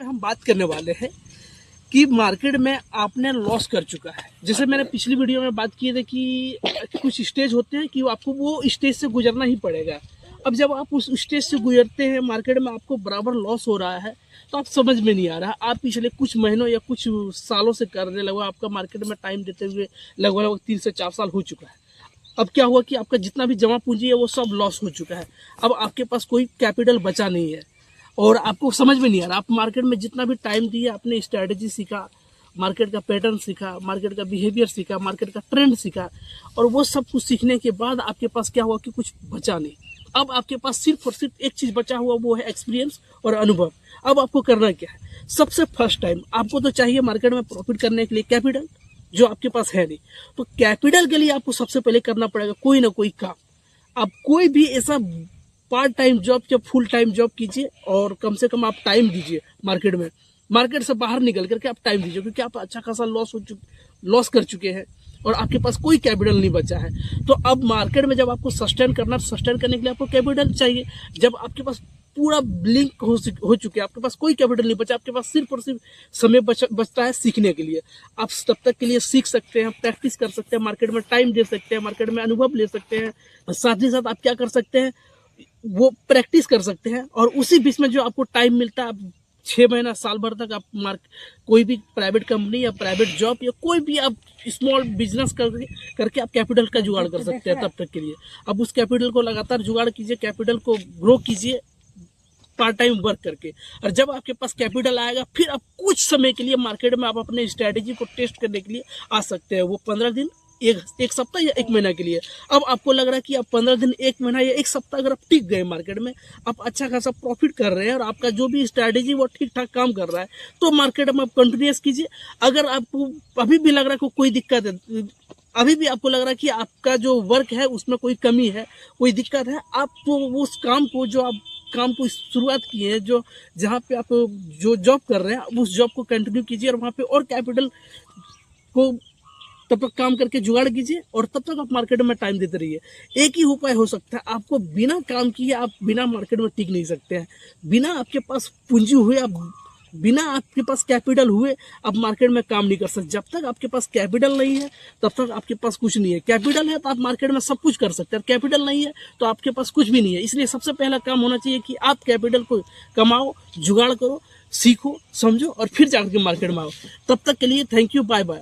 हम बात करने वाले हैं कि मार्केट में आपने लॉस कर चुका है। जैसे मैंने पिछली वीडियो में बात की थी कि कुछ स्टेज होते हैं कि आपको वो स्टेज से गुजरना ही पड़ेगा। अब जब आप उस स्टेज से गुजरते हैं, मार्केट में आपको बराबर लॉस हो रहा है, तो आप समझ में नहीं आ रहा। आप पिछले कुछ महीनों या कुछ सालों से करने लगे, आपका मार्केट में टाइम देते हुए लगभग 3 से 4 साल हो चुका है। अब क्या हुआ कि आपका जितना भी जमा पूंजी है वो सब लॉस हो चुका है। अब आपके पास कोई कैपिटल बचा नहीं है और आपको समझ में नहीं आ रहा। आप मार्केट में जितना भी टाइम दिया, आपने स्ट्रैटेजी सीखा, मार्केट का पैटर्न सीखा, मार्केट का बिहेवियर सीखा, मार्केट का ट्रेंड सीखा, और वो सब कुछ सीखने के बाद आपके पास क्या हुआ कि कुछ बचा नहीं। अब आपके पास सिर्फ और सिर्फ एक चीज़ बचा हुआ, वो है एक्सपीरियंस और अनुभव। अब आपको करना क्या है? सबसे फर्स्ट टाइम आपको तो चाहिए मार्केट में प्रॉफिट करने के लिए कैपिटल, जो आपके पास है नहीं। तो कैपिटल के लिए आपको सबसे पहले करना पड़ेगा कोई ना कोई काम। आप कोई भी ऐसा पार्ट टाइम जॉब या फुल टाइम जॉब कीजिए और कम से कम आप टाइम दीजिए मार्केट में। मार्केट से बाहर निकल करके आप टाइम दीजिए, क्योंकि आप अच्छा खासा लॉस कर चुके हैं और आपके पास कोई कैपिटल नहीं बचा है। तो अब मार्केट में जब आपको सस्टेन करना, सस्टेन करने के लिए आपको कैपिटल चाहिए। जब आपके पास पूरा ब्लिंक हो चुके हैं, आपके पास कोई कैपिटल नहीं बचा, आपके पास सिर्फ और सिर्फ समय बचता है सीखने के लिए। आप तब तक के लिए सीख सकते हैं, प्रैक्टिस कर सकते हैं, मार्केट में टाइम दे सकते हैं, मार्केट में अनुभव ले सकते हैं। साथ ही साथ आप क्या कर सकते हैं, वो प्रैक्टिस कर सकते हैं। और उसी बीच में जो आपको टाइम मिलता है, आप 6 महीना साल भर तक आप कोई भी प्राइवेट कंपनी या प्राइवेट जॉब या कोई भी आप स्मॉल बिजनेस करके आप कैपिटल का जुगाड़ कर सकते हैं। तब तक के लिए अब उस कैपिटल को लगातार जुगाड़ कीजिए, कैपिटल को ग्रो कीजिए पार्ट टाइम वर्क करके। और जब आपके पास कैपिटल आएगा, फिर आप कुछ समय के लिए मार्केट में आप अपने स्ट्रैटेजी को टेस्ट करने के लिए आ सकते हैं। वो 15 दिन, एक सप्ताह या 1 महीना के लिए। अब आपको लग रहा है कि आप 15 दिन, 1 महीना या 1 सप्ताह अगर आप टिक गए मार्केट में, आप अच्छा खासा प्रॉफिट कर रहे हैं और आपका जो भी स्ट्रैटेजी वो ठीक ठाक काम कर रहा है, तो मार्केट में आप कंटिन्यूस कीजिए। अगर आपको अभी भी लग रहा है कि कोई दिक्कत है, अभी भी आपको लग रहा है कि आपका जो वर्क है उसमें कोई कमी है, कोई दिक्कत है, आप तो उस काम को, जो आप काम को शुरुआत किए हैं, जो जहाँ पे आप जो जॉब कर रहे हैं, उस जॉब को कंटिन्यू कीजिए और वहाँ पे और कैपिटल को तब तक काम करके जुगाड़ कीजिए और तब तक आप मार्केट में टाइम देते रहिए। एक ही उपाय हो सकता है, आपको बिना काम किए आप बिना मार्केट में टिक नहीं सकते हैं। बिना आपके पास पूंजी हुए, आप बिना आपके पास कैपिटल हुए आप मार्केट में काम नहीं कर सकते। जब तक आपके पास कैपिटल नहीं है तब तक आपके पास कुछ नहीं है। कैपिटल है तो आप मार्केट में सब कुछ कर सकते हैं, कैपिटल नहीं है तो आपके पास कुछ भी नहीं है। इसलिए सबसे पहला काम होना चाहिए कि आप कैपिटल को कमाओ, जुगाड़ करो, सीखो, समझो और फिर जाकर के मार्केट में आओ। तब तक के लिए थैंक यू, बाय बाय।